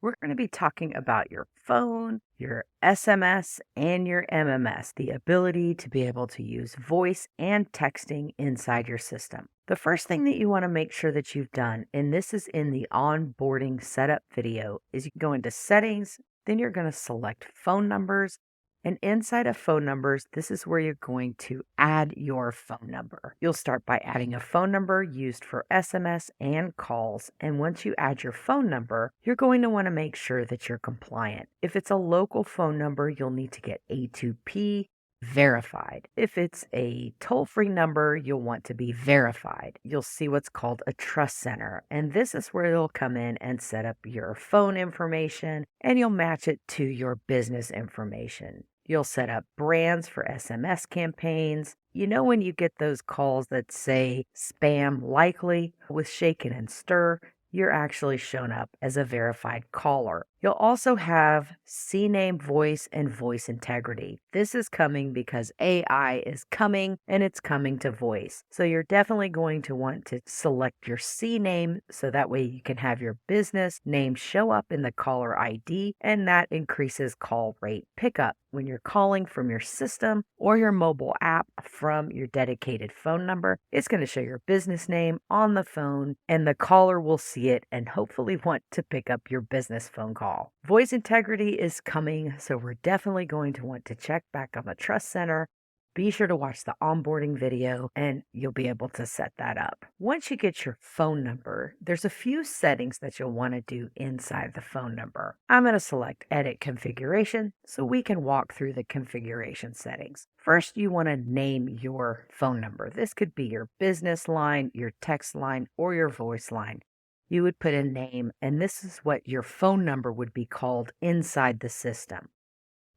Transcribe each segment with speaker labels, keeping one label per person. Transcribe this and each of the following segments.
Speaker 1: we're going to be talking about your phone, your SMS, and your MMS, the ability to be able to use voice and texting inside your system. The first thing that you want to make sure that you've done, and this is in the onboarding setup video, is you go into settings, then you're going to select phone numbers. And inside of phone numbers, this is where you're going to add your phone number. You'll start by adding a phone number used for SMS and calls. And once you add your phone number, you're going to want to make sure that you're compliant. If it's a local phone number, you'll need to get A2P verified. If it's a toll-free number, you'll want to be verified. You'll see what's called a trust center, and this is where you'll come in and set up your phone information, and you'll match it to your business information. You'll set up brands for SMS campaigns. You know when you get those calls that say spam likely with shaken and stir, you're actually shown up as a verified caller. You'll also have CNAME voice and voice integrity. This is coming because AI is coming and it's coming to voice. So you're definitely going to want to select your CNAME so that way you can have your business name show up in the caller ID, and that increases call rate pickup. When you're calling from your system or your mobile app from your dedicated phone number, it's going to show your business name on the phone and the caller will see it and hopefully want to pick up your business phone call. Voice integrity is coming, so we're definitely going to want to check back on the Trust Center. Be sure to watch the onboarding video and you'll be able to set that up. Once you get your phone number, there's a few settings that you'll want to do inside the phone number. I'm going to select Edit Configuration so we can walk through the configuration settings. First, you want to name your phone number. This could be your business line, your text line, or your voice line. You would put a name, and this is what your phone number would be called inside the system.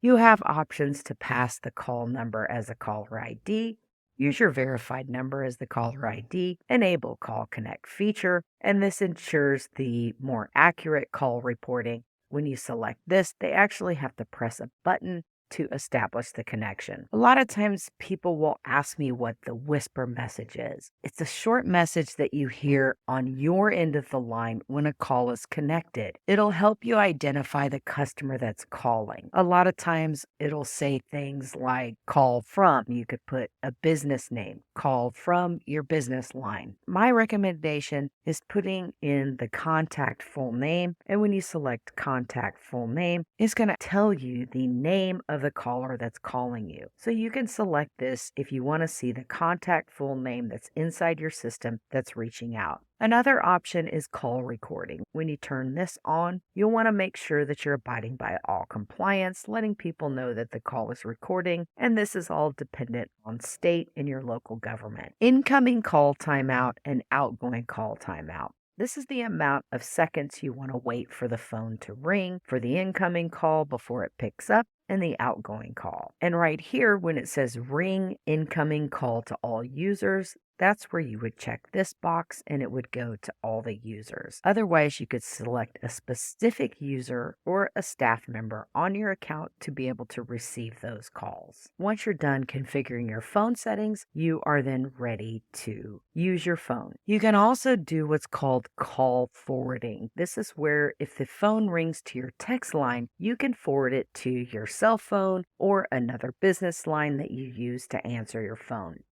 Speaker 1: You have options to pass the call number as a caller ID, use your verified number as the caller ID, enable Call Connect feature, and this ensures the more accurate call reporting. When you select this, they actually have to press a button to establish the connection. A lot of times people will ask me what the whisper message is. It's a short message that you hear on your end of the line when a call is connected. It'll help you identify the customer that's calling. A lot of times it'll say things like call from. You could put a business name, call from your business line. My recommendation is putting in the contact full name, and when you select contact full name, it's going to tell you the name of the caller that's calling you. So you can select this if you want to see the contact full name that's inside your system that's reaching out. Another option is call recording. When you turn this on, you'll want to make sure that you're abiding by all compliance, letting people know that the call is recording, and this is all dependent on state and your local government. Incoming call timeout and outgoing call timeout. This is the amount of seconds you want to wait for the phone to ring for the incoming call before it picks up and the outgoing call. And right here, when it says ring incoming call to all users, that's where you would check this box and it would go to all the users. Otherwise, you could select a specific user or a staff member on your account to be able to receive those calls. Once you're done configuring your phone settings, you are then ready to use your phone. You can also do what's called call forwarding. This is where if the phone rings to your text line, you can forward it to your cell phone or another business line that you use to answer your phone.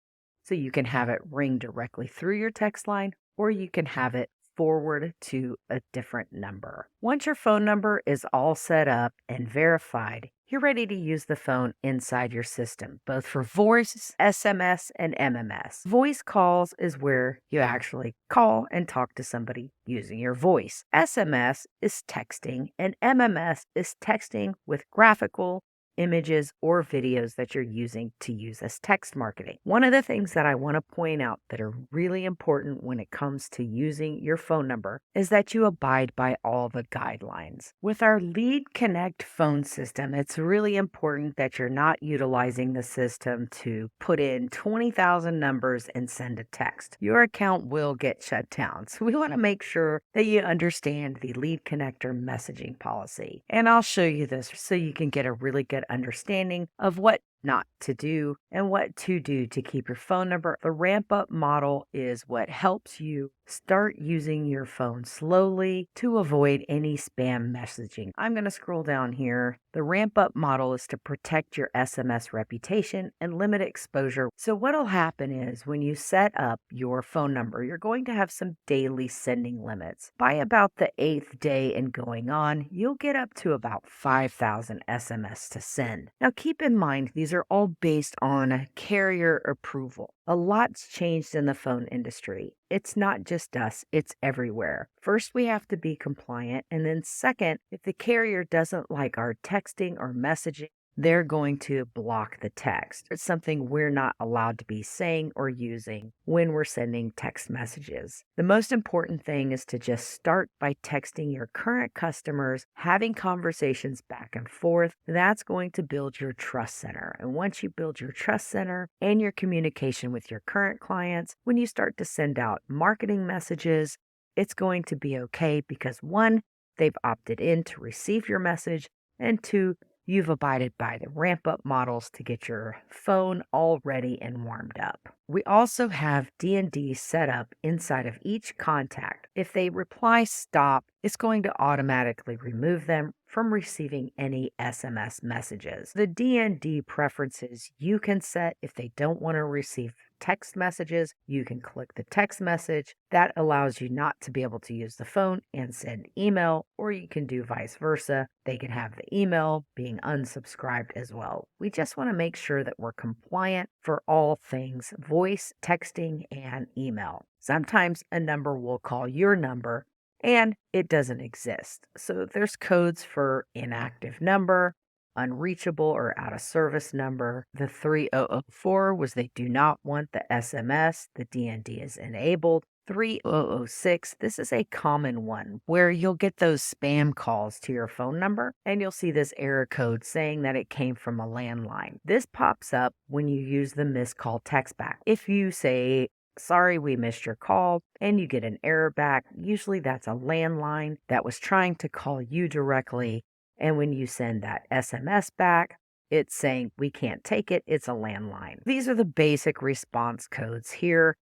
Speaker 1: So you can have it ring directly through your text line, or you can have it forward to a different number. Once your phone number is all set up and verified, you're ready to use the phone inside your system, both for voice, SMS, and MMS. Voice calls is where you actually call and talk to somebody using your voice. SMS is texting, and MMS is texting with graphical images or videos that you're using to use as text marketing. One of the things that I want to point out that are really important when it comes to using your phone number is that you abide by all the guidelines. With our Lead Connect phone system, it's really important that you're not utilizing the system to put in 20,000 numbers and send a text. Your account will get shut down. So we want to make sure that you understand the Lead Connector messaging policy. And I'll show you this so you can get a really good understanding of what not to do, and what to do to keep your phone number. The ramp up model is what helps you start using your phone slowly to avoid any spam messaging. I'm going to scroll down here. The ramp up model is to protect your SMS reputation and limit exposure. So what'll happen is when you set up your phone number, you're going to have some daily sending limits. By about the 8th day and going on, you'll get up to about 5,000 SMS to send. Now keep in mind, these are all based on carrier approval. A lot's changed in the phone industry. It's not just us, it's everywhere. First, we have to be compliant. And then second, if the carrier doesn't like our texting or messaging, they're going to block the text. It's something we're not allowed to be saying or using when we're sending text messages. The most important thing is to just start by texting your current customers, having conversations back and forth. That's going to build your trust center. And once you build your trust center and your communication with your current clients, when you start to send out marketing messages, it's going to be okay because one, they've opted in to receive your message, and two, you've abided by the ramp up models to get your phone all ready and warmed up. We also have D&D set up inside of each contact. If they reply stop, it's going to automatically remove them from receiving any SMS messages. The D&D preferences you can set. If they don't want to receive text messages, you can click the text message. That allows you not to be able to use the phone and send email, or you can do vice versa. They can have the email being unsubscribed as well. We just want to make sure that we're compliant for all things voice, texting, and email. Sometimes a number will call your number and it doesn't exist. So there's codes for inactive number, unreachable or out of service number. The 3004 was they do not want the SMS. The D&D is enabled. 3006, this is a common one where you'll get those spam calls to your phone number and you'll see this error code saying that it came from a landline. This pops up when you use the missed call text back. If you say, "Sorry, we missed your call," and you get an error back, usually that's a landline that was trying to call you directly. And when you send that SMS back, it's saying, "We can't take it, it's a landline." These are the basic response codes here.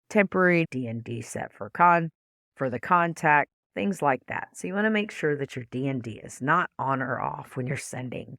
Speaker 1: Temporary D&D set for the contact, things like that. So you want to make sure that your D&D is not on or off when you're sending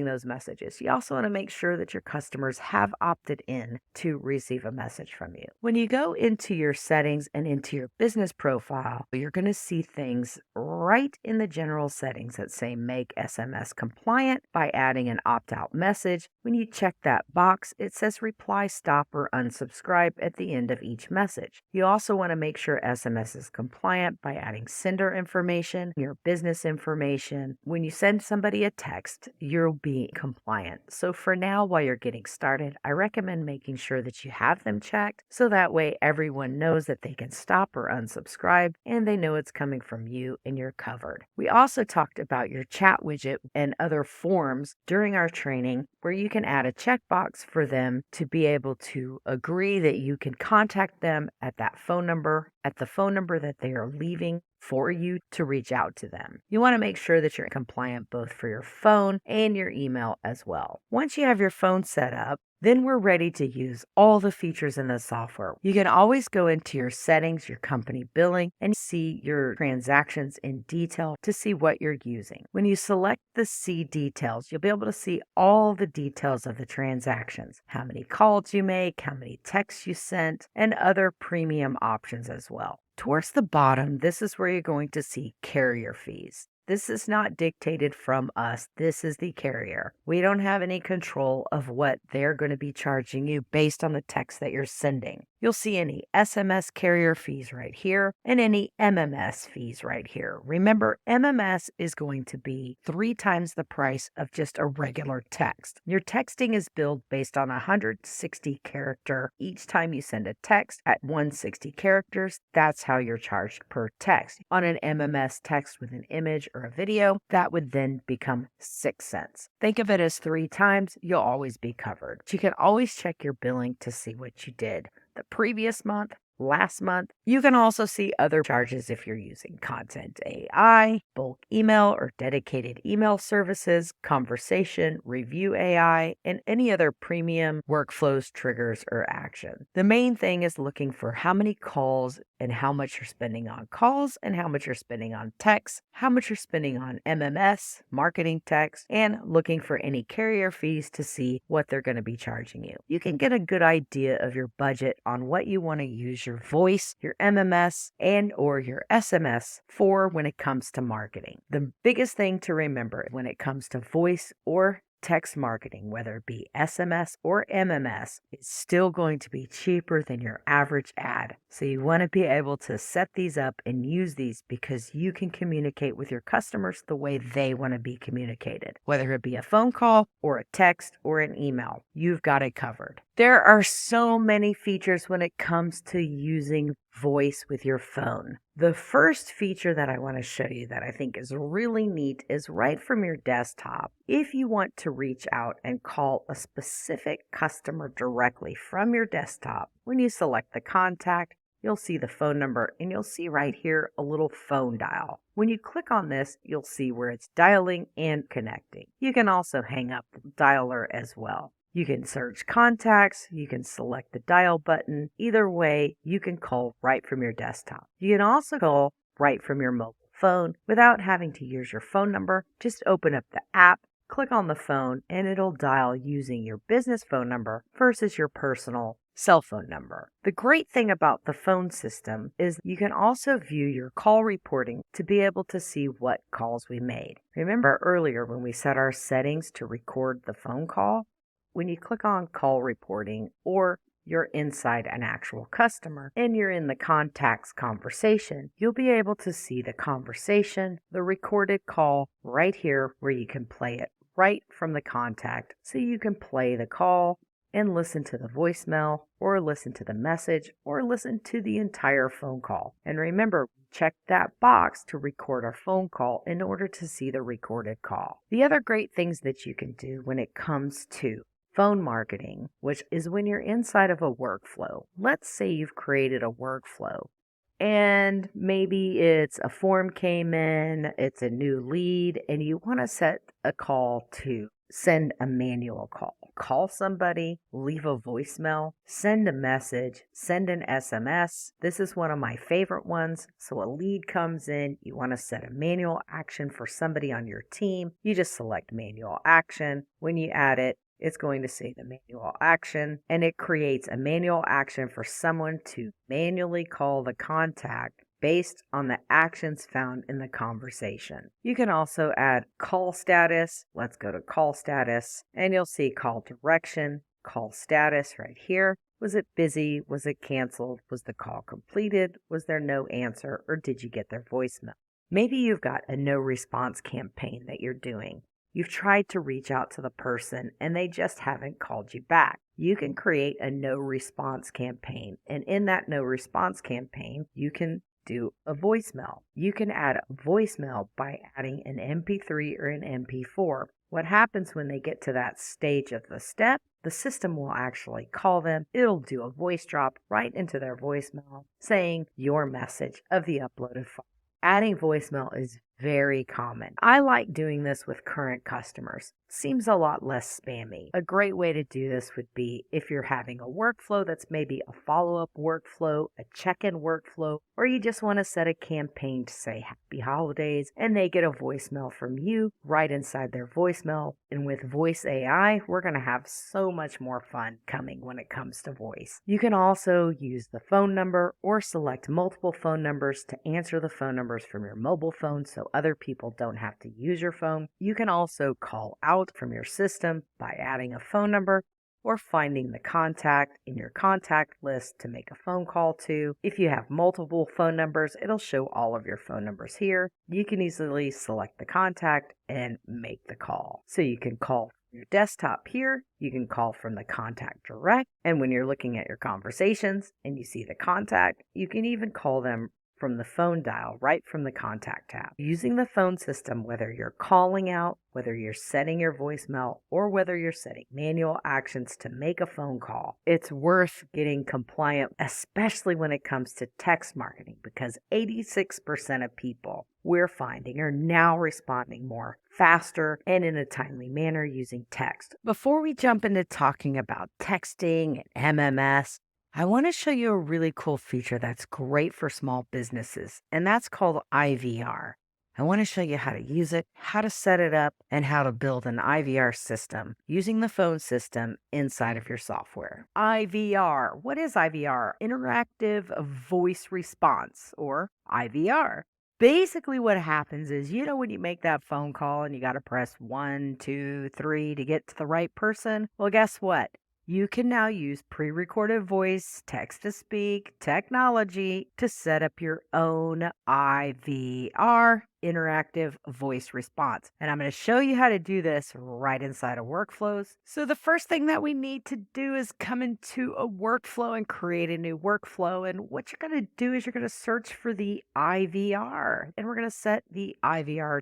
Speaker 1: those messages. You also want to make sure that your customers have opted in to receive a message from you. When you go into your settings and into your business profile, you're going to see things right in the general settings that say make SMS compliant by adding an opt-out message. When you check that box, it says reply, stop, or unsubscribe at the end of each message. You also want to make sure SMS is compliant by adding sender information, your business information. When you send somebody a text, you'll be compliant. So for now, while you're getting started, I recommend making sure that you have them checked so that way everyone knows that they can stop or unsubscribe and they know it's coming from you and you're covered. We also talked about your chat widget and other forms during our training where you can add a checkbox for them to be able to agree that you can contact them at that phone number, at the phone number that they are leaving for you to reach out to them. You want to make sure that you're compliant both for your phone and your email as well. Once you have your phone set up, then we're ready to use all the features in the software. You can always go into your settings, your company billing, and see your transactions in detail to see what you're using. When you select the See Details, you'll be able to see all the details of the transactions, how many calls you make, how many texts you sent, and other premium options as well. Towards the bottom, this is where you're going to see carrier fees. This is not dictated from us. This is the carrier. We don't have any control of what they're going to be charging you based on the text that you're sending. You'll see any SMS carrier fees right here and any MMS fees right here. Remember, MMS is going to be 3 times the price of just a regular text. Your texting is billed based on 160 character. Each time you send a text at 160 characters, that's how you're charged per text. On an MMS text with an image or a video, that would then become 6 cents. Think of it as 3 times, you'll always be covered. You can always check your billing to see what you did the previous month last month. You can also see other charges if you're using Content AI, bulk email or dedicated email services, conversation, review AI, and any other premium workflows, triggers, or action. The main thing is looking for how many calls and how much you're spending on calls and how much you're spending on text, how much you're spending on MMS, marketing text, and looking for any carrier fees to see what they're going to be charging you. You can get a good idea of your budget on what you want to use your voice, your MMS, and or your SMS for when it comes to marketing. The biggest thing to remember when it comes to voice or text marketing, whether it be SMS or MMS, is still going to be cheaper than your average ad. So you want to be able to set these up and use these because you can communicate with your customers the way they want to be communicated. Whether it be a phone call or a text or an email, you've got it covered. There are so many features when it comes to using voice with your phone. The first feature that I want to show you that I think is really neat is right from your desktop. If you want to reach out and call a specific customer directly from your desktop, when you select the contact, you'll see the phone number and you'll see right here a little phone dial. When you click on this, you'll see where it's dialing and connecting. You can also hang up the dialer as well. You can search contacts, you can select the dial button. Either way, you can call right from your desktop. You can also call right from your mobile phone without having to use your phone number. Just open up the app, click on the phone, and it'll dial using your business phone number versus your personal cell phone number. The great thing about the phone system is you can also view your call reporting to be able to see what calls we made. Remember earlier when we set our settings to record the phone call? When you click on call reporting or you're inside an actual customer and you're in the contacts conversation, you'll be able to see the conversation, the recorded call right here where you can play it right from the contact. So you can play the call and listen to the voicemail or listen to the message or listen to the entire phone call. And remember, check that box to record our phone call in order to see the recorded call. The other great things that you can do when it comes to phone marketing, which is when you're inside of a workflow. Let's say you've created a workflow and maybe it's a form came in, it's a new lead, and you want to set a call to send a manual call. Call somebody, leave a voicemail, send a message, send an SMS. This is one of my favorite ones. So a lead comes in, you want to set a manual action for somebody on your team. You just select manual action. When you add it, it's going to say the manual action, and it creates a manual action for someone to manually call the contact based on the actions found in the conversation. You can also add call status. Let's go to call status, and you'll see call direction, call status right here. Was it busy? Was it canceled? Was the call completed? Was there no answer? Or did you get their voicemail? Maybe you've got a no response campaign that you're doing. You've tried to reach out to the person and they just haven't called you back. You can create a no response campaign. And in that no response campaign, you can do a voicemail. You can add a voicemail by adding an MP3 or an MP4. What happens when they get to that stage of the step, the system will actually call them. It'll do a voice drop right into their voicemail saying your message of the uploaded file. Adding voicemail is very common. I like doing this with current customers. Seems a lot less spammy. A great way to do this would be if you're having a workflow that's maybe a follow-up workflow, a check-in workflow, or you just want to set a campaign to say happy holidays and they get a voicemail from you right inside their voicemail. And with voice AI, we're going to have so much more fun coming when it comes to voice. You can also use the phone number or select multiple phone numbers to answer the phone numbers from your mobile phone so other people don't have to use your phone. You can also call out from your system by adding a phone number or finding the contact in your contact list to make a phone call to. If you have multiple phone numbers, it'll show all of your phone numbers here. You can easily select the contact and make the call. So you can call from your desktop here, you can call from the contact direct, and when you're looking at your conversations and you see the contact, you can even call them from the phone dial, right from the contact tab. Using the phone system, whether you're calling out, whether you're setting your voicemail, or whether you're setting manual actions to make a phone call, it's worth getting compliant, especially when it comes to text marketing, because 86% of people we're finding are now responding more faster and in a timely manner using text. Before we jump into talking about texting and MMS, I want to show you a really cool feature that's great for small businesses, and that's called IVR. I want to show you how to use it, how to set it up, and how to build an IVR system using the phone system inside of your software. IVR. What is IVR? Interactive Voice Response, or IVR. Basically, what happens is, when you make that phone call and you got to press 1, 2, 3 to get to the right person, well, guess what? You can now use pre-recorded voice, text-to-speak technology to set up your own IVR, interactive voice response. And I'm going to show you how to do this right inside of workflows. So the first thing that we need to do is come into a workflow and create a new workflow. And what you're going to do is you're going to search for the IVR, and we're going to set the IVR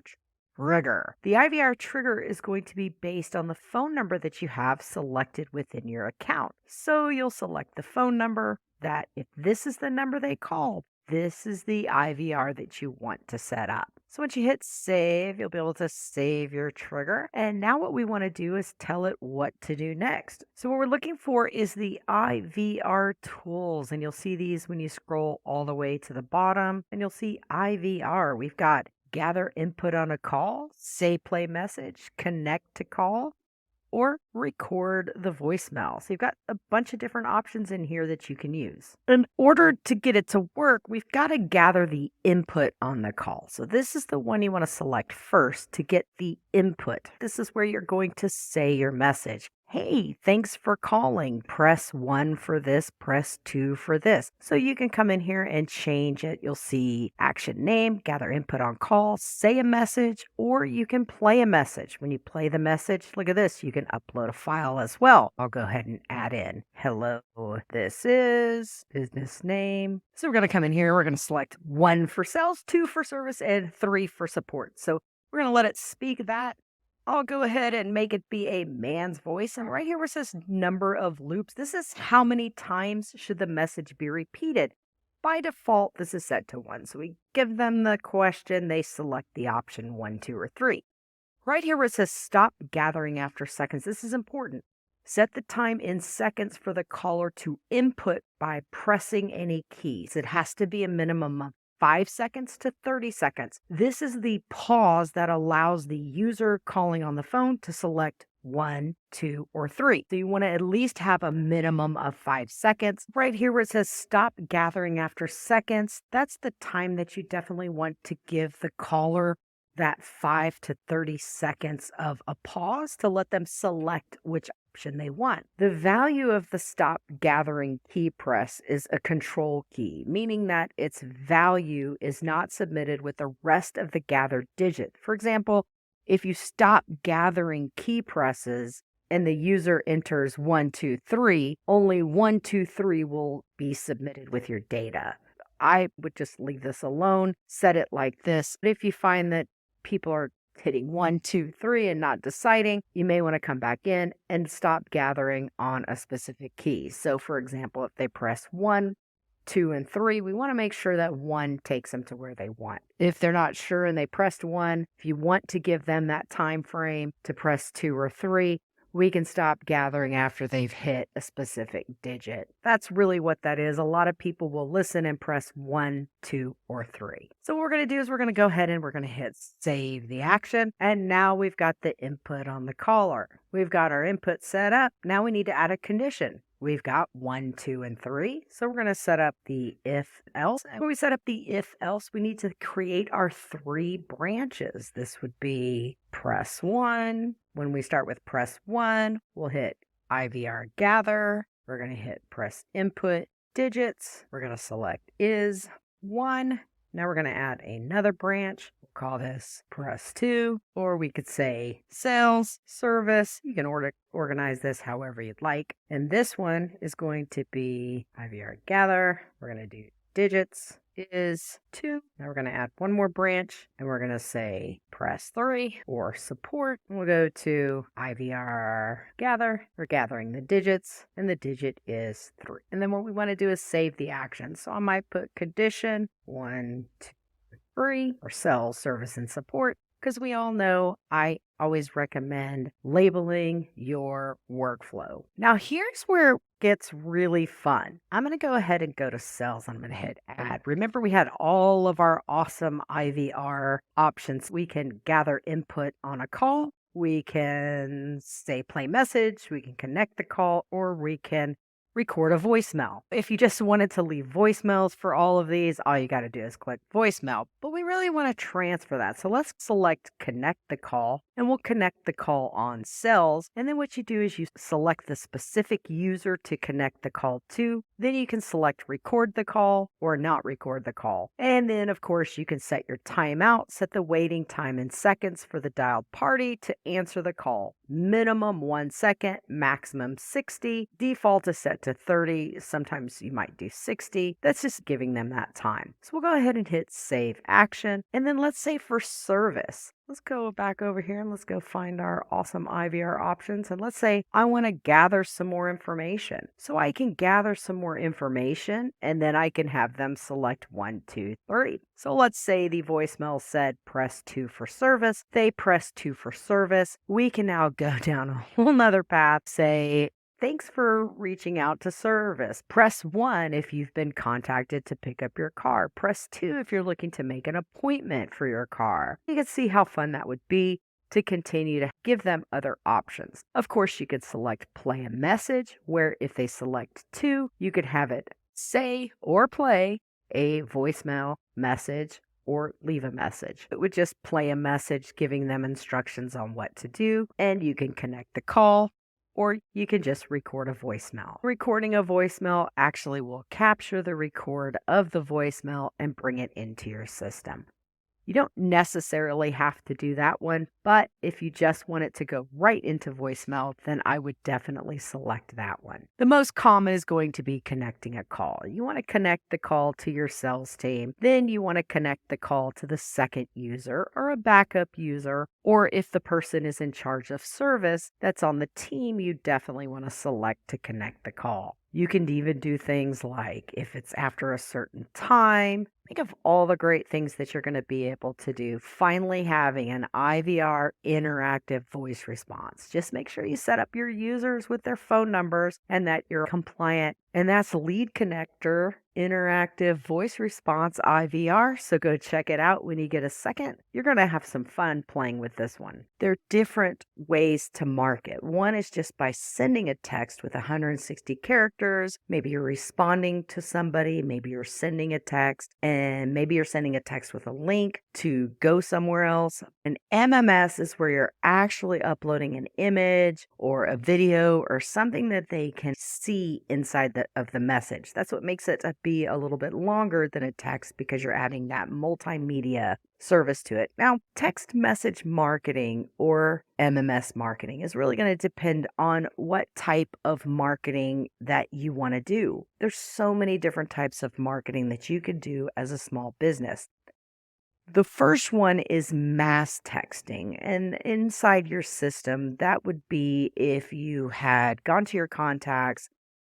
Speaker 1: trigger. The IVR trigger is going to be based on the phone number that you have selected within your account. So you'll select the phone number that if this is the number they called, this is the IVR that you want to set up. So once you hit save, you'll be able to save your trigger. And now what we want to do is tell it what to do next. So what we're looking for is the IVR tools. And you'll see these when you scroll all the way to the bottom, and you'll see IVR. We've got gather input on a call, say play message, connect to call, or record the voicemail. So you've got a bunch of different options in here that you can use. In order to get it to work, we've got to gather the input on the call. So this is the one you want to select first to get the input. This is where you're going to say your message. Hey, thanks for calling. Press 1 for this, press 2 for this. So you can come in here and change it. You'll see action name, gather input on call, say a message, or you can play a message. When you play the message, look at this, you can upload a file as well. I'll go ahead and add in, hello, this is business name. So we're going to come in here, we're going to select 1 for sales, 2 for service, and 3 for support. So we're going to let it speak that. I'll go ahead and make it be a man's voice. And right here where it says number of loops, this is how many times should the message be repeated. By default, this is set to 1. So we give them the question, they select the option 1, 2, or 3. Right here where it says stop gathering after seconds, this is important. Set the time in seconds for the caller to input by pressing any keys. It has to be a minimum of 5 seconds to 30 seconds. This is the pause that allows the user calling on the phone to select 1, 2, or 3. So you want to at least have a minimum of 5 seconds. Right here where it says stop gathering after seconds, that's the time that you definitely want to give the caller that 5 to 30 seconds of a pause to let them select which option they want. The value of the stop gathering key press is a control key, meaning that its value is not submitted with the rest of the gathered digit. For example, if you stop gathering key presses and the user enters 1, 2, 3, only 1, 2, 3 will be submitted with your data. I would just leave this alone, set it like this. But if you find that people are hitting 1, 2, 3 and not deciding, you may want to come back in and stop gathering on a specific key. So for example, if they press 1, 2, and 3, we want to make sure that 1 takes them to where they want. If they're not sure and they pressed 1, if you want to give them that time frame to press 2 or 3, we can stop gathering after they've hit a specific digit. That's really what that is. A lot of people will listen and press 1, 2, or 3. So what we're going to do is we're going to go ahead and we're going to hit save the action. And now we've got the input on the caller. We've got our input set up. Now we need to add a condition. We've got 1, 2, and 3. So we're going to set up the if else. And when we set up the if else, we need to create our 3 branches. This would be press 1. When we start with press 1, we'll hit IVR gather. We're going to hit press input digits. We're going to select is 1. Now we're going to add another branch. We'll call this press 2, or we could say sales, service. You can organize this however you'd like. And this one is going to be IVR gather. We're going to do digits. is 2. Now we're going to add one more branch and we're going to say press 3 or support. And we'll go to IVR gather. We're gathering the digits and the digit is 3. And then what we want to do is save the action. So I might put condition 1, 2, 3 or sell service and support, because we all know I always recommend labeling your workflow. Now, here's where it gets really fun. I'm going to go ahead and go to sales. I'm going to hit add. Remember, we had all of our awesome IVR options. We can gather input on a call. We can say play message. We can connect the call, or we can record a voicemail. If you just wanted to leave voicemails for all of these, all you got to do is click voicemail. But we really want to transfer that. So let's select connect the call, and we'll connect the call on sales. And then what you do is you select the specific user to connect the call to. Then you can select record the call or not record the call. And then of course you can set your timeout, set the waiting time in seconds for the dialed party to answer the call. Minimum 1 second, maximum 60. Default is set to 30. Sometimes you might do 60. That's just giving them that time. So we'll go ahead and hit save action. And then let's say for service, let's go back over here and let's go find our awesome IVR options. And let's say I want to gather some more information. So I can gather some more information and then I can have them select 1, 2, 3. So let's say the voicemail said press 2 for service. They press 2 for service. We can now go down a whole nother path, say, thanks for reaching out to service. Press 1 if you've been contacted to pick up your car. Press 2 if you're looking to make an appointment for your car. You can see how fun that would be to continue to give them other options. Of course, you could select play a message, where if they select 2, you could have it say or play a voicemail message or leave a message. It would just play a message giving them instructions on what to do, and you can connect the call, or you can just record a voicemail. Recording a voicemail actually will capture the record of the voicemail and bring it into your system. You don't necessarily have to do that one, but if you just want it to go right into voicemail, then I would definitely select that one. The most common is going to be connecting a call. You want to connect the call to your sales team. Then you want to connect the call to the second user or a backup user, or if the person is in charge of service that's on the team, you definitely want to select to connect the call. You can even do things like if it's after a certain time. Think of all the great things that you're going to be able to do. Finally, having an IVR interactive voice response. Just make sure you set up your users with their phone numbers and that you're compliant. And that's Lead Connector Interactive Voice Response IVR. So go check it out when you get a second. You're going to have some fun playing with this one. There are different ways to market. One is just by sending a text with 160 characters. Maybe you're responding to somebody. Maybe you're sending a text, and maybe you're sending a text with a link to go somewhere else. An MMS is where you're actually uploading an image or a video or something that they can see inside of the message. That's what makes it be a little bit longer than a text, because you're adding that multimedia service to it. Now, text message marketing or MMS marketing is really going to depend on what type of marketing that you want to do. There's so many different types of marketing that you can do as a small business. The first one is mass texting, and inside your system, that would be if you had gone to your contacts,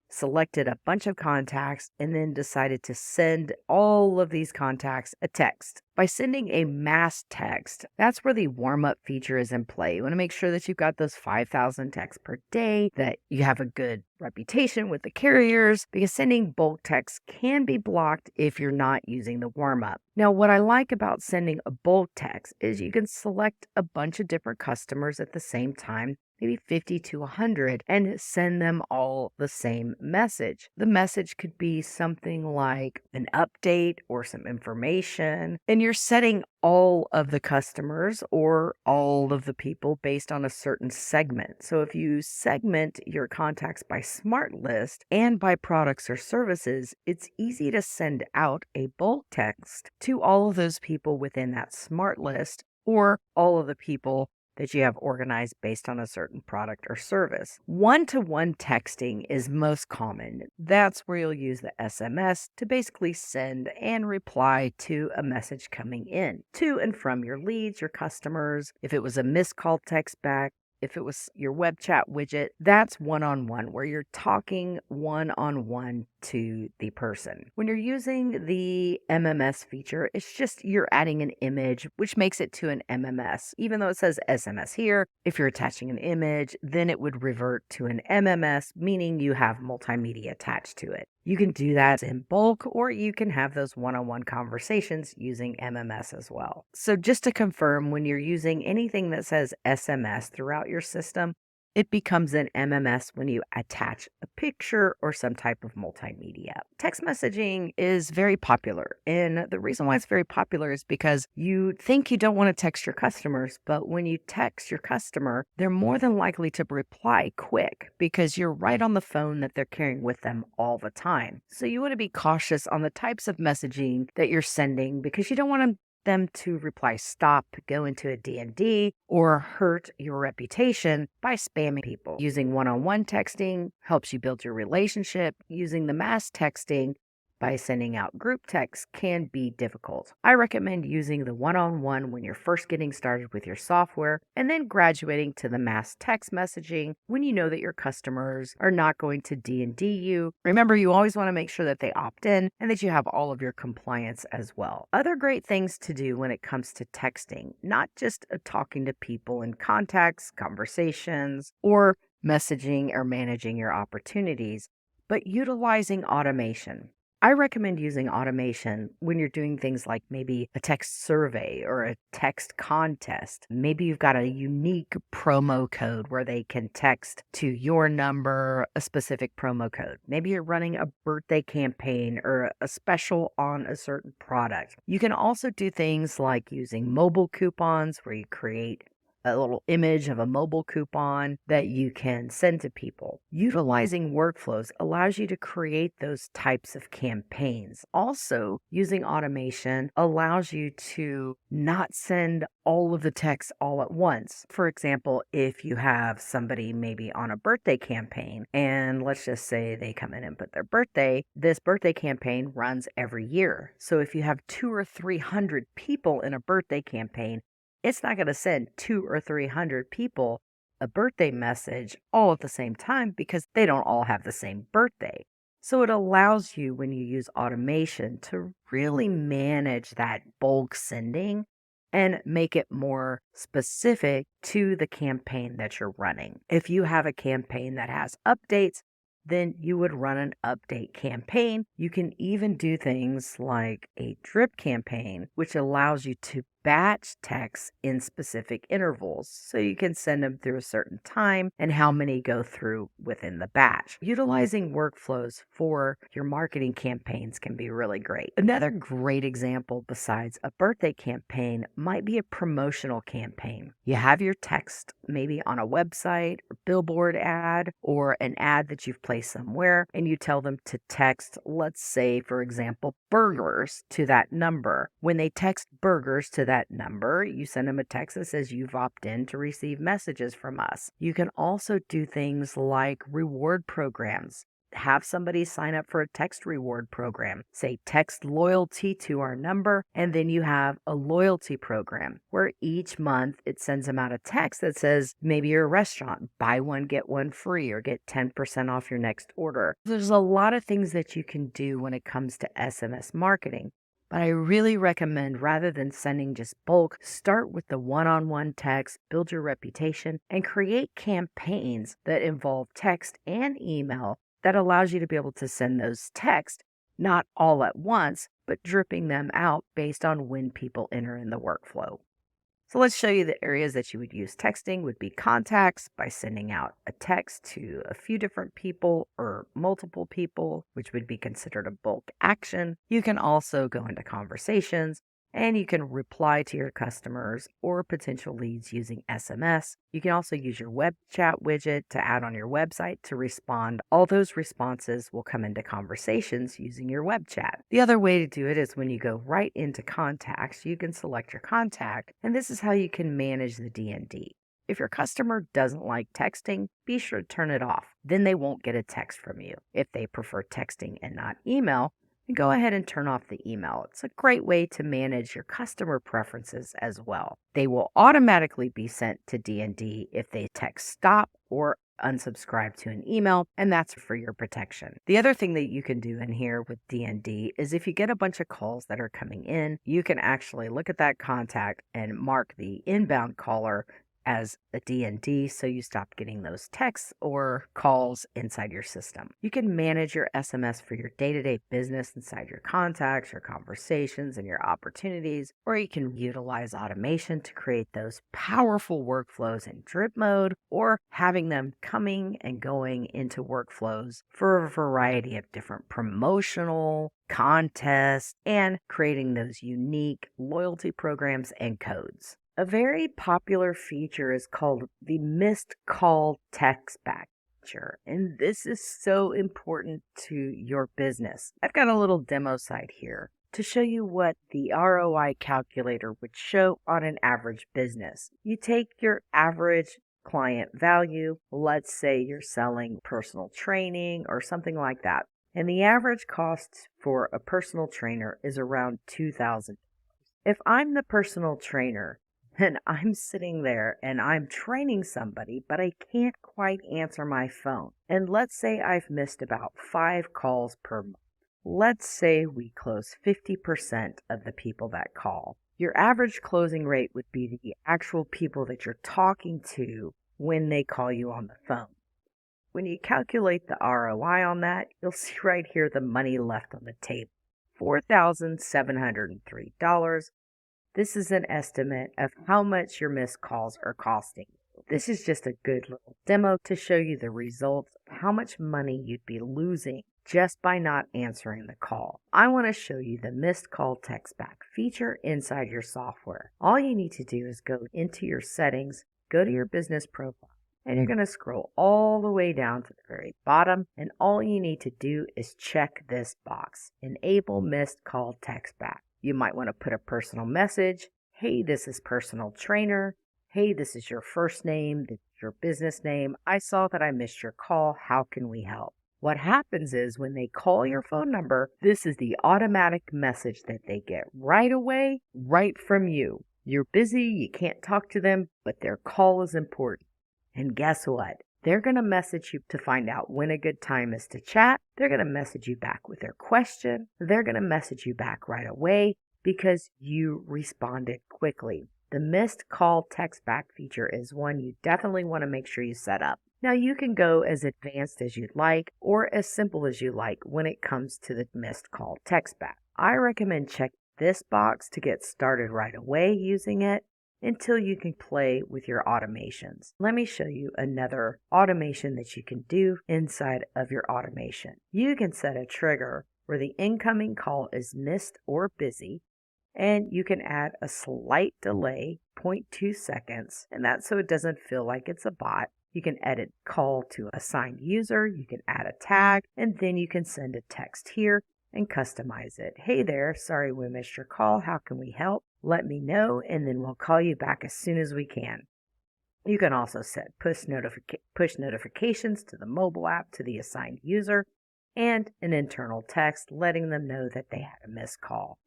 Speaker 1: selected a bunch of contacts, and then decided to send all of these contacts a text. By sending a mass text, that's where the warm-up feature is in play. You want to make sure that you've got those 5,000 texts per day, that you have a good reputation with the carriers, because sending bulk text can be blocked if you're not using the warm-up. Now, what I like about sending a bulk text is you can select a bunch of different customers at the same time, maybe 50 to 100, and send them all the same message. The message could be something like an update or some information, and you're setting all of the customers or all of the people based on a certain segment. So if you segment your contacts by smart list and by products or services, it's easy to send out a bulk text to all of those people within that smart list, or all of the people that you have organized based on a certain product or service. One-to-one texting is most common. That's where you'll use the SMS to basically send and reply to a message coming in to and from your leads, your customers. If it was a missed call, text back. If it was your web chat widget, that's one-on-one, where you're talking one-on-one to the person. When you're using the MMS feature, it's just you're adding an image, which makes it to an MMS. Even though it says SMS here, if you're attaching an image, then it would revert to an MMS, meaning you have multimedia attached to it. You can do that in bulk, or you can have those one-on-one conversations using MMS as well. So just to confirm, when you're using anything that says SMS throughout your system, it becomes an MMS when you attach a picture or some type of multimedia. Text messaging is very popular. And the reason why it's very popular is because you think you don't want to text your customers, but when you text your customer, they're more than likely to reply quick because you're right on the phone that they're carrying with them all the time. So you want to be cautious on the types of messaging that you're sending because you don't want them to reply stop, go into a D&D, or hurt your reputation by spamming people. Using one-on-one texting helps you build your relationship. Using the mass texting by sending out group texts can be difficult. I recommend using the one-on-one when you're first getting started with your software, and then graduating to the mass text messaging when you know that your customers are not going to D&D you. Remember, you always want to make sure that they opt in and that you have all of your compliance as well. Other great things to do when it comes to texting, not just talking to people in contacts, conversations, or messaging or managing your opportunities, but utilizing automation. I recommend using automation when you're doing things like maybe a text survey or a text contest. Maybe you've got a unique promo code where they can text to your number a specific promo code. Maybe you're running a birthday campaign or a special on a certain product. You can also do things like using mobile coupons where you create a little image of a mobile coupon that you can send to people. Utilizing workflows allows you to create those types of campaigns. Also, using automation allows you to not send all of the text all at once. For example, if you have somebody maybe on a birthday campaign, and let's just say they come in and put their birthday, this birthday campaign runs every year. So if you have 200 or 300 people in a birthday campaign, it's not going to send 200 or 300 people a birthday message all at the same time because they don't all have the same birthday. So it allows you, when you use automation, to really manage that bulk sending and make it more specific to the campaign that you're running. If you have a campaign that has updates, then you would run an update campaign. You can even do things like a drip campaign, which allows you to batch texts in specific intervals. So you can send them through a certain time and how many go through within the batch. Utilizing workflows for your marketing campaigns can be really great. Another great example besides a birthday campaign might be a promotional campaign. You have your text maybe on a website or billboard ad or an ad that you've placed somewhere, and you tell them to text, let's say, for example, burgers to that number. When they text burgers to that number, you send them a text that says you've opted in to receive messages from us. You can also do things like reward programs. Have somebody sign up for a text reward program. Say text loyalty to our number, and then you have a loyalty program where each month it sends them out a text that says maybe you're a restaurant, buy one, get one free, or get 10% off your next order. There's a lot of things that you can do when it comes to SMS marketing. But I really recommend, rather than sending just bulk, start with the one-on-one text, build your reputation, and create campaigns that involve text and email that allows you to be able to send those texts, not all at once, but dripping them out based on when people enter in the workflow. So let's show you the areas that you would use texting would be contacts by sending out a text to a few different people or multiple people, which would be considered a bulk action. You can also go into conversations, and you can reply to your customers or potential leads using SMS. You can also use your web chat widget to add on your website to respond. All those responses will come into conversations using your web chat. The other way to do it is when you go right into contacts, you can select your contact, and this is how you can manage the D&D. If your customer doesn't like texting, be sure to turn it off. Then they won't get a text from you. If they prefer texting and not email, then go ahead and turn off the email. It's a great way to manage your customer preferences as well. They will automatically be sent to D&D if they text stop or unsubscribe to an email, and that's for your protection. The other thing that you can do in here with D&D is if you get a bunch of calls that are coming in, you can actually look at that contact and mark the inbound caller as a D&D, so you stop getting those texts or calls inside your system. You can manage your SMS for your day-to-day business inside your contacts, your conversations, and your opportunities, or you can utilize automation to create those powerful workflows in drip mode, or having them coming and going into workflows for a variety of different promotional contests and creating those unique loyalty programs and codes. A very popular feature is called the missed call text back feature, and this is so important to your business. I've got a little demo site here to show you what the ROI calculator would show on an average business. You take your average client value, let's say you're selling personal training or something like that, and the average cost for a personal trainer is around $2,000. If I'm the personal trainer, and I'm sitting there and I'm training somebody, but I can't quite answer my phone. And let's say I've missed about 5 calls per month. Let's say we close 50% of the people that call. Your average closing rate would be the actual people that you're talking to when they call you on the phone. When you calculate the ROI on that, you'll see right here the money left on the table, $4,703. This is an estimate of how much your missed calls are costing you. This is just a good little demo to show you the results of how much money you'd be losing just by not answering the call. I want to show you the missed call text back feature inside your software. All you need to do is go into your settings, go to your business profile, and you're going to scroll all the way down to the very bottom, and all you need to do is check this box, Enable Missed Call Text Back. You might want to put a personal message. Hey, this is personal trainer. Hey, this is your first name. This is your business name. I saw that I missed your call. How can we help? What happens is when they call your phone number, this is the automatic message that they get right away, right from you. You're busy, you can't talk to them, but their call is important. And guess what? They're going to message you to find out when a good time is to chat. They're going to message you back with their question. They're going to message you back right away because you responded quickly. The missed call text back feature is one you definitely want to make sure you set up. Now you can go as advanced as you'd like or as simple as you like when it comes to the missed call text back. I recommend check this box to get started right away using it until you can play with your automations. Let me show you another automation that you can do inside of your automation. You can set a trigger where the incoming call is missed or busy, and you can add a slight delay, 0.2 seconds, and that's so it doesn't feel like it's a bot. You can edit call to assigned user, you can add a tag, and then you can send a text here and customize it. Hey there, sorry we missed your call. How can we help? Let me know, and then we'll call you back as soon as we can. You can also set push notifications to the mobile app to the assigned user and an internal text letting them know that they had a missed call.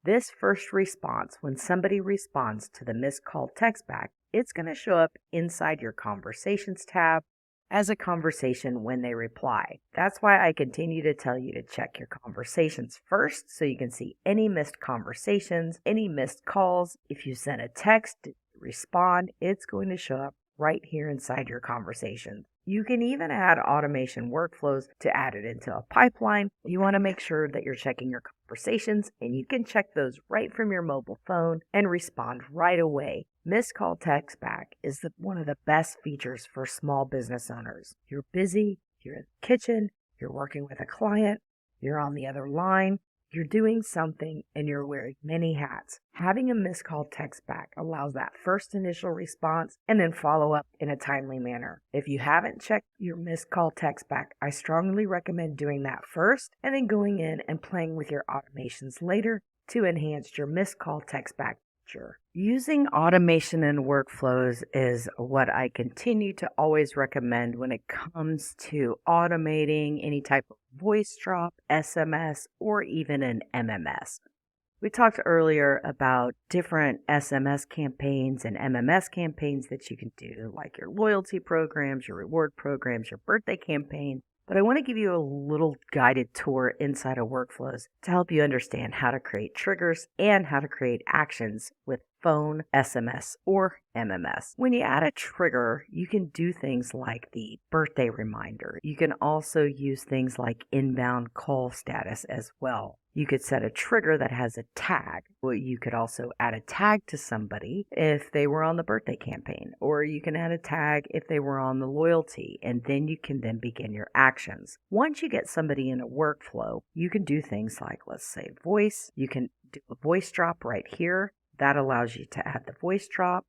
Speaker 1: This first response, when somebody responds to the missed call text back, it's going to show up inside your Conversations tab as a conversation when they reply. That's why I continue to tell you to check your conversations first so you can see any missed conversations, any missed calls. If you send a text to respond, it's going to show up right here inside your conversations. You can even add automation workflows to add it into a pipeline. You want to make sure that you're checking your conversations, and you can check those right from your mobile phone and respond right away. Missed call text back is one of the best features for small business owners. You're busy, you're in the kitchen, you're working with a client, you're on the other line, you're doing something, and you're wearing many hats. Having a missed call text back allows that first initial response and then follow up in a timely manner. If you haven't checked your missed call text back, I strongly recommend doing that first and then going in and playing with your automations later to enhance your missed call text back feature. future. Using automation and workflows is what I continue to always recommend when it comes to automating any type of voice drop, SMS, or even an MMS. We talked earlier about different SMS campaigns and MMS campaigns that you can do, like your loyalty programs, your reward programs, your birthday campaign. But I want to give you a little guided tour inside of workflows to help you understand how to create triggers and how to create actions with phone, SMS, or MMS. When you add a trigger, you can do things like the birthday reminder. You can also use things like inbound call status as well. You could set a trigger that has a tag. Well, you could also add a tag to somebody if they were on the birthday campaign, or you can add a tag if they were on the loyalty, and then you can then begin your actions. Once you get somebody in a workflow, you can do things like, let's say, voice. You can do a voice drop right here. That allows you to add the voice drop.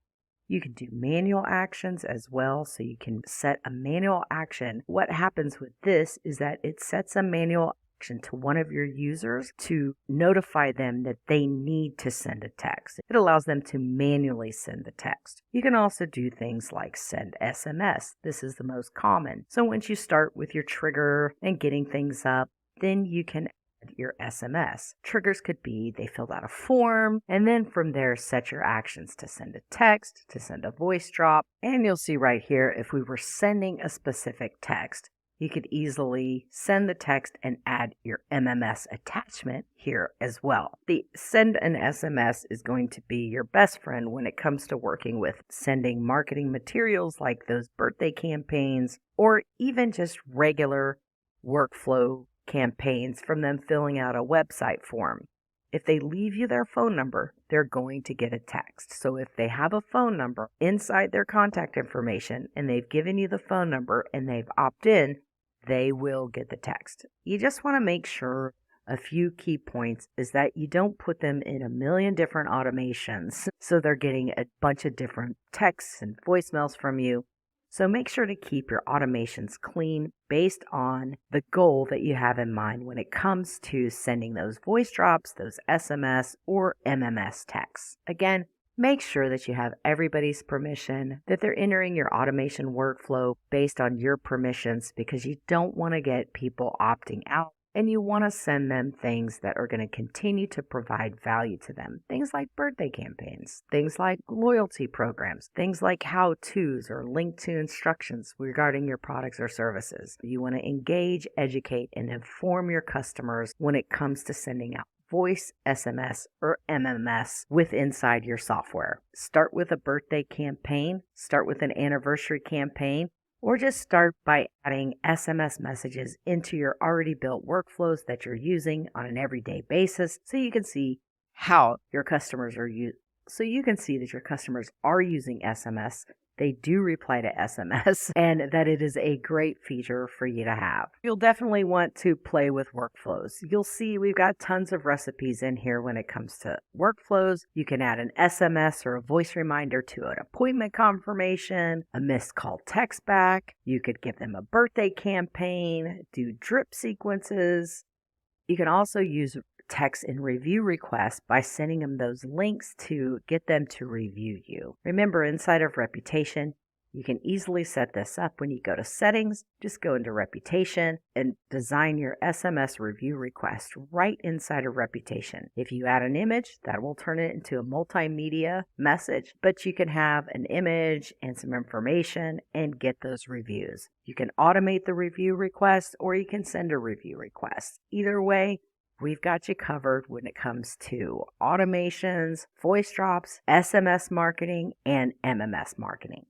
Speaker 1: You can do manual actions as well, so you can set a manual action. What happens with this is that it sets a manual action to one of your users to notify them that they need to send a text. It allows them to manually send the text. You can also do things like send SMS. This is the most common. So once you start with your trigger and getting things up, then you can your SMS. Triggers could be they filled out a form, and then from there set your actions to send a text, to send a voice drop, and you'll see right here if we were sending a specific text, you could easily send the text and add your MMS attachment here as well. The send an SMS is going to be your best friend when it comes to working with sending marketing materials like those birthday campaigns or even just regular workflow campaigns from them filling out a website form. If they leave you their phone number, they're going to get a text. So if they have a phone number inside their contact information and they've given you the phone number and they've opted in, they will get the text. You just want to make sure a few key points is that you don't put them in a million different automations so they're getting a bunch of different texts and voicemails from you. So make sure to keep your automations clean based on the goal that you have in mind when it comes to sending those voice drops, those SMS or MMS texts. Again, make sure that you have everybody's permission, that they're entering your automation workflow based on your permissions because you don't want to get people opting out. And you want to send them things that are going to continue to provide value to them. Things like birthday campaigns, things like loyalty programs, things like how-tos or link to instructions regarding your products or services. You want to engage, educate, and inform your customers when it comes to sending out voice, SMS, or MMS with inside your software. Start with a birthday campaign, start with an anniversary campaign, or just start by adding SMS messages into your already built workflows that you're using on an everyday basis so you can see how your customers are that your customers are using SMS. They do reply to SMS and that it is a great feature for you to have. You'll definitely want to play with workflows. You'll see we've got tons of recipes in here when it comes to workflows. You can add an SMS or a voice reminder to an appointment confirmation, a missed call text back. You could give them a birthday campaign, do drip sequences. You can also use text and review requests by sending them those links to get them to review you. Remember, inside of reputation, you can easily set this up when you go to settings. Just go into reputation and design your SMS review request right inside of reputation. If you add an image, that will turn it into a multimedia message, but you can have an image and some information and get those reviews. You can automate the review request or you can send a review request. Either way, we've got you covered when it comes to automations, voice drops, SMS marketing, and MMS marketing.